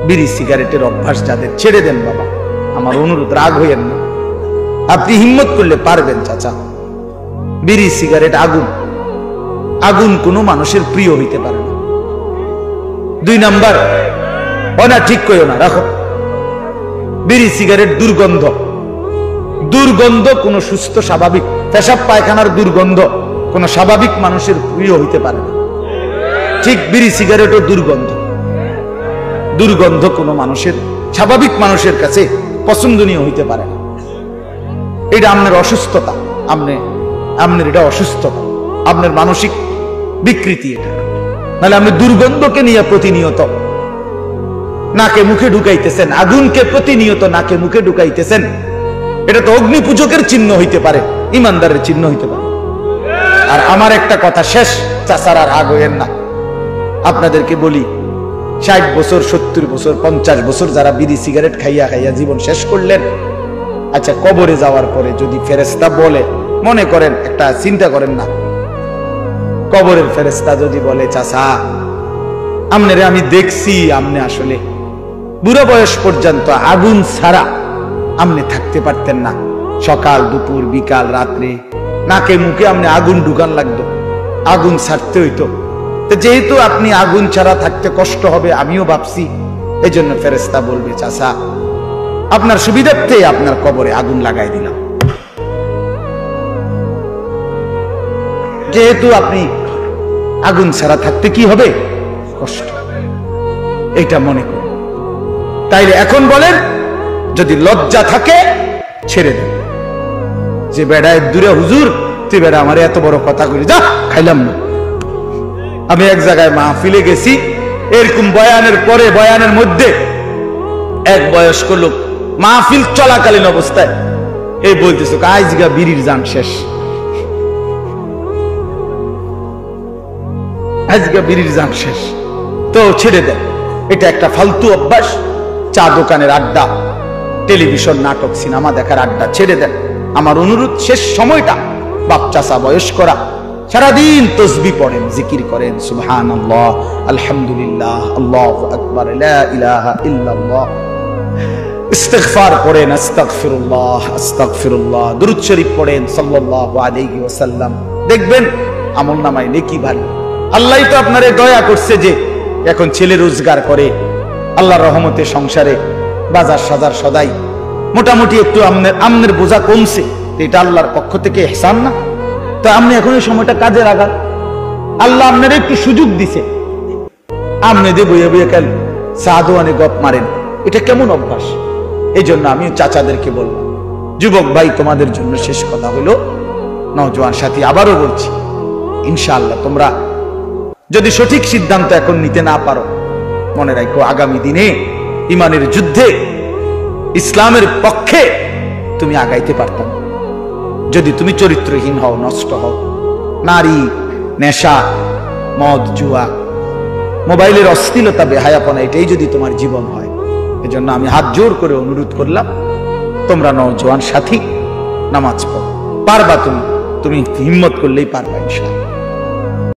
বিড়ি সিগারেটের অভ্যাস যাদের, ছেড়ে দেন বাবা, আমার অনুরোধ, রাগ হইয়েন না। আপনি হিম্মত করলে পারবেন চাচা। বিড়ি সিগারেট আগুন, আগুন কোনো মানুষের প্রিয় হইতে পারে না। 2 নাম্বার, না ঠিক কইও না, রাখো। বিড়ি সিগারেট দুর্গন্ধ, দুর্গন্ধ কোনো সুস্থ স্বাভাবিক, পেশাব পায়খানার দুর্গন্ধ কোনো স্বাভাবিক মানুষের প্রিয় হইতে পারে না। ঠিক বিড়ি সিগারেটও দুর্গন্ধ, দুর্গন্ধ কোনো মানুষের, স্বাভাবিক মানুষের কাছে পছন্দনীয় হইতে পারে না। এটা আপনার অসুস্থতা, আপনার এটা অসুস্থতা, আপনার মানসিক বিকৃতি এটা। নাহলে আপনি দুর্গন্ধকে নিয়ে প্রতিনিয়ত নাকে মুখে ঢুকাইতেছেন, আগুনকে প্রতিনিয়ত নাকে মুখে ঢুকাইতেছেন, এটা তো অগ্নি পূজকের চিহ্ন হইতে পারে, ইমানদারের চিহ্ন হইতে পারে। আর আমার একটা কথা শেষ, চাচারা রাগ হইয়েন না, আপনাদেরকে বলি, 60 বছর 70 বছর 50 বছর যারা বিড়ি সিগারেট খাইয়া খাইয়া জীবন শেষ করলেন, আচ্ছা কবরে যাওয়ার পরে যদি ফেরেশতা বলে, মনে করেন একটা চিন্তা করেন না, কবরের ফেরেশতা যদি বলে চাচা আমনে আমি দেখছি আমনে আসলে বুড়ো বয়স পর্যন্ত আগুন ছাড়া আমনে থাকতে পারতেন না, সকাল দুপুর বিকাল রাত্রে নাকে মুখে আমনে আগুন ঢুকান লাগতো, আগুন ছাড়তে হইতো, তো যেহেতু আপনি আগুন ছাড়া থাকতে কষ্ট হবে আমিও ভাবছি, এই জন্য ফেরেশতা বলবে চাচা আপনার সুবিধার্থে আপনার কবরে আগুন লাগাই দিলাম, যেহেতু আপনি আগুন ছাড়া থাকতে কি হবে কষ্ট, এটা মনে করেন। তাইলে এখন বলেন, যদি লজ্জা থাকে ছেড়ে দেন, যে বেড়ায় দূরে হুজুর তুই বেড়া আমার এত বড় কথা করি, যা খাইলাম না। আমি এক জায়গায় মাহফিলে গেছি, এরকম বয়ানের পরে বয়ানের মধ্যে এক বয়স্ক লোক মাহফিল চলাকালীন অবস্থায় এই বলতেছে আজগা বিড়ির জান শেষ, আজকে বিড়ির জান শেষ, তো ছেড়ে দেন। এটা একটা ফালতু অভ্যাস, চা দোকানের আড্ডা, টেলিভিশন নাটক সিনেমা দেখার আড্ডা ছেড়ে দেন। আমার অনুরোধ, শেষ সময়টা বাপ চাচা বয়স্করা সারাদিন তসবিহ পড়েন, জিকির করেন, সুবহানাল্লাহ, আলহামদুলিল্লাহ, আল্লাহু আকবার, লা ইলাহা ইল্লাল্লাহ, ইস্তিগফার পড়েন, আস্তাগফিরুল্লাহ আস্তাগফিরুল্লাহ, দুরূদ শরীফ পড়েন সাল্লাল্লাহু আলাইহি ওয়াসাল্লাম, দেখবেন আমলনামায় নেকি ভারী। আল্লাহই তো আপনারে দয়া করছে যে এখন ছেলে রোজগার করে, আল্লাহর রহমতে সংসারে বাজার সাজার সদাই মোটামুটি একটু আমনের বোঝা কমছে, এটা আল্লাহর পক্ষ থেকে ইহসান না? তো আপনি এখন এই সময়টা কাজে লাগান, আল্লাহ আপনার একটু সুযোগ দিছে, আমনে দিয়ে বইয়ে বইয়ে কেন সাধুয়ানে গপ মারেন, এটা কেমন অভ্যাস? এই জন্য আমি চাচাদেরকে বলবো, যুবক ভাই তোমাদের জন্য শেষ কথা হলো, নওজোয়ান সাথী আবারও বলছি, ইনশাআল্লাহ তোমরা যদি সঠিক সিদ্ধান্ত এখন নিতে না পারো, মনে রাখো আগামী দিনে ইমানের যুদ্ধে ইসলামের পক্ষে তুমি আগাইতে পারতাম। যদি তুমি চরিত্রহীন হও, নষ্ট হও, নারী, নেশা, মদ, জুয়া, মোবাইলের অশ্লীলতা, বেহায়াপনা, এটাই যদি তোমার জীবন হয়, এজন্য আমি হাত জোর করে অনুরোধ করলাম, তোমরা নওজোয়ান সাথী নামাজ পড়ো, পারবা তুমি হিম্মত করলেই পারবা ইনশাআল্লাহ।